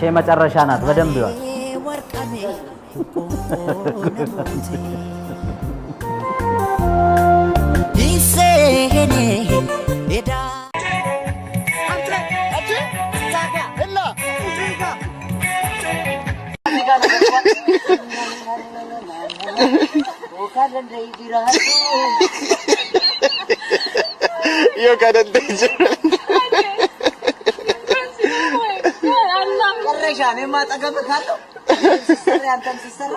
ቼ መጨረሻ ናት በደንብ ይዋል ይሰኔ ኤዳ አንተ አጂ ታጋ እላ እዚጋ ወካለንደ ይዲራቱ ዮ ካደንደ ይጀራል ቀረሻኔ ማጠገብካለሁ ሲሰራ አንተም ሲሰራ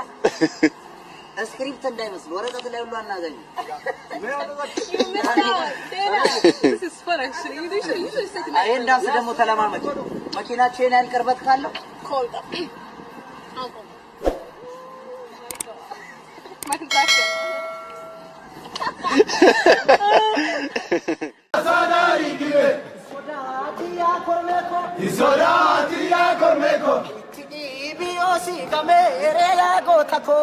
ስክሪፕት እንዳይመስል ወረቀት ላይ ሁሉ አናገኝ አይ እንዳስ ደግሞ ተለማመድ መኪናችን ያን ቅርበት ካለው ኮልዳ አሳዳሪ ግቤ Isoratia Cormeco Tibiosi Camerea Gotaco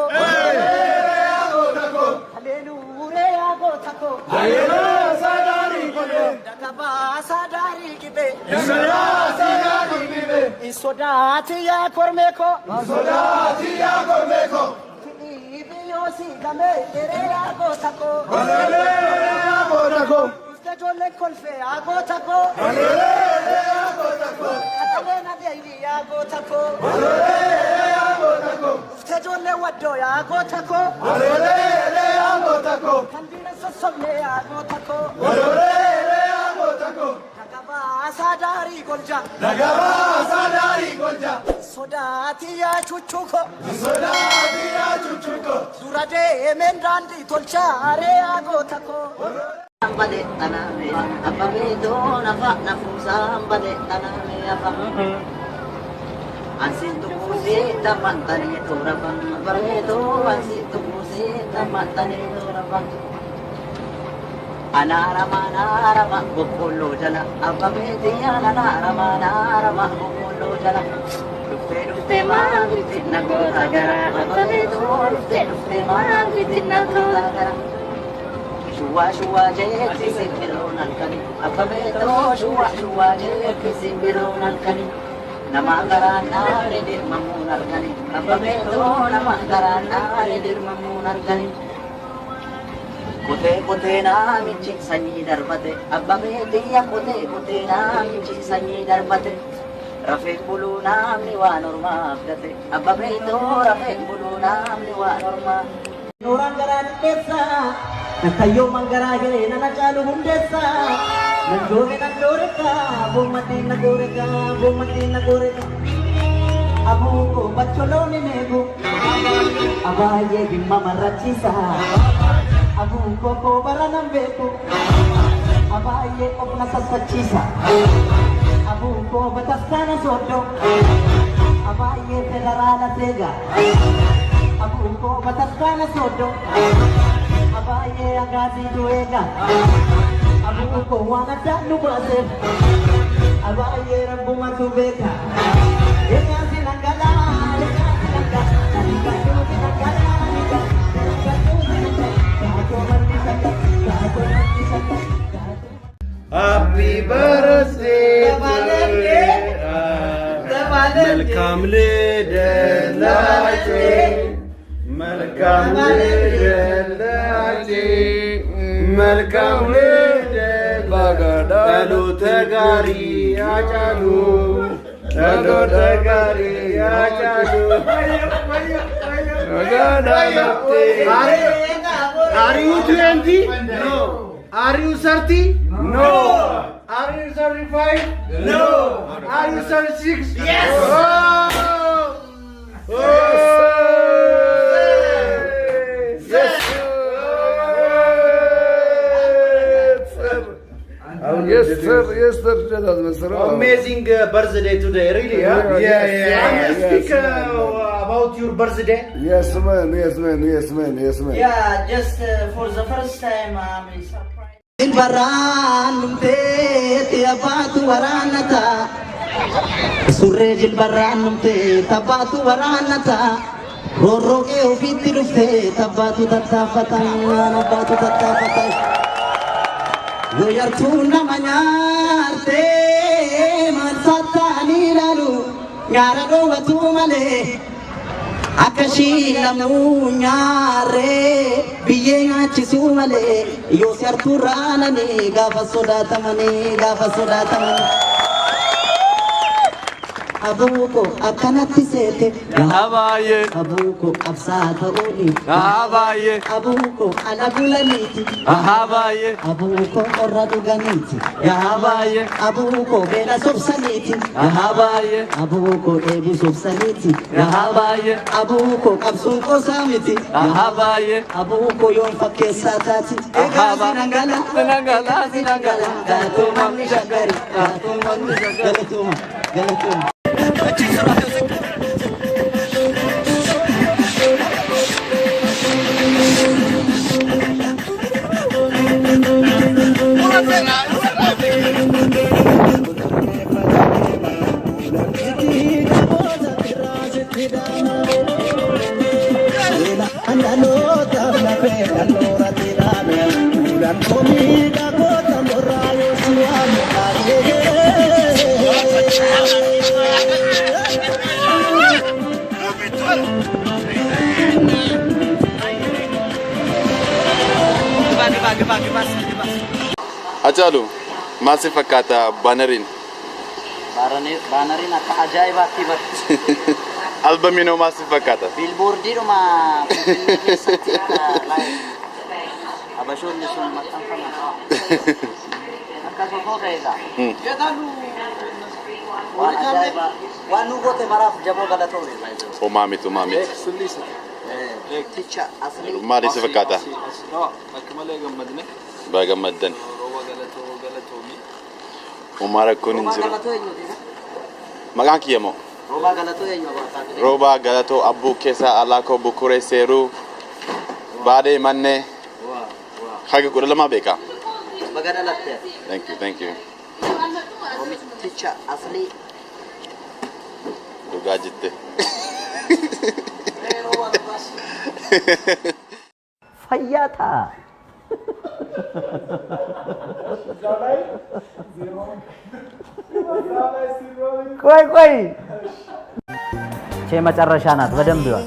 Aleluya Gotaco Aleluya Sadari Gibe Dakaba Sadari Gibe Sadari Gibe Isoratia Cormeco Tibiosi Camerea Gotaco Aleluya Gotaco Jolle colfe agotaco agotaco atalena devi agotaco agotaco jolle waddo agotaco agotaco kandina sosole agotaco agotaco dagaba sadari golja sodati ya chuchuko durade emendandi tolchare agotaco Ambade taname apabedo nafa nafusa ambade taname apa Ansintu kusi tamantani torapan apabedo ansintu kusi tamantani torapan Anarama gopolo jala apabedi anarama gopolo jala Dufte magritin nagotagara apabedo dufte magritin nagotagara Shua jeti simbironan kani apabeto shua jeti simbironan kani namagarana redir mamunar kani apabeto namagarana redir mamunar kani kote na michi sanyi darbate ababeti ya kote na michi sanyi darbate rafik bulu na miwa norma abdate ababeto rafik bulu na miwa norma nuran garan pesa Nakayo manggara-gare na nagalo hundesa Nagore ka Bumati nagore ka Abu ko bacholo ni nego Abaye di mamarachisa Abu ko baranam beko Abaye opna sasachisa Abu ko bataskana sodo Abaye federala tega Abu ko bataskana sodo Abaye agasi duega Abu ko wana tanu base Abaye rambu matubeka Enya sinangala Happy birthday Welcome Welcome Welcome Bagadalu tegari ajalu Dalu tegari ajalu Are you 20? No. Are you 30? No. Are you 35? No. Are you 36? Yes. Yes, sir. Amazing birthday today, really, huh? Yeah. Can you speak about your birthday? Yes, man. Yeah, just for the first time, I'm surprised. Surrejil barranumte tabatu waranata roroge ofiti dufte tabatu tatafatan nabatu tatafatan Goyartu namanyarte mansatani lalu nyaara dhoowwatu malee akkashii namuu nyaaree biyyee nyaachisuu malee yoo si hartuu raananii gaafa sodaatamanii abuuko akkanatti seete Gahabaye, abuuko qabsaa ta'uuni Gahabaye, abuuko ala bulaniiti Gahabaye, abuuko qorra dhuganiiti Gahabaye, abuuko beela sobsaniiti Gahabaye, abuuko dheebu sobsaniiti Gahabaye, abuuko qabsuun qosaa miti Gahabaye, abuuko yoon fakkeessaa taati egaa sinangala Sinangala, gaatoomamni shaggari gaatoomamni shaggari galatuma Ajalu, masih fakata banarin. baanariin akka ajaa'ibaatti bar Albumino masih fakata. biilboordiidhuma finfinnee keessatti abashoonni sun maxxanfaman akkasuma koo ta'edha waan ajaa'ibaa waan nu goote maraaf jaboo galatoome Umamit. ticha asli Mari si fakata. Bagamadan. Umara kunin roba zero. galatoo eenyuuti Magan kiyamo. roba galatoo eenyu abartaati Roba galato abu kesa alako bukure seru. Bade manne. Haga kudalama beka. bagada latte Thank you. ticha asli Duga jitte. fayyata ቆይ መጨረሻ ናት በደንብ ይዋል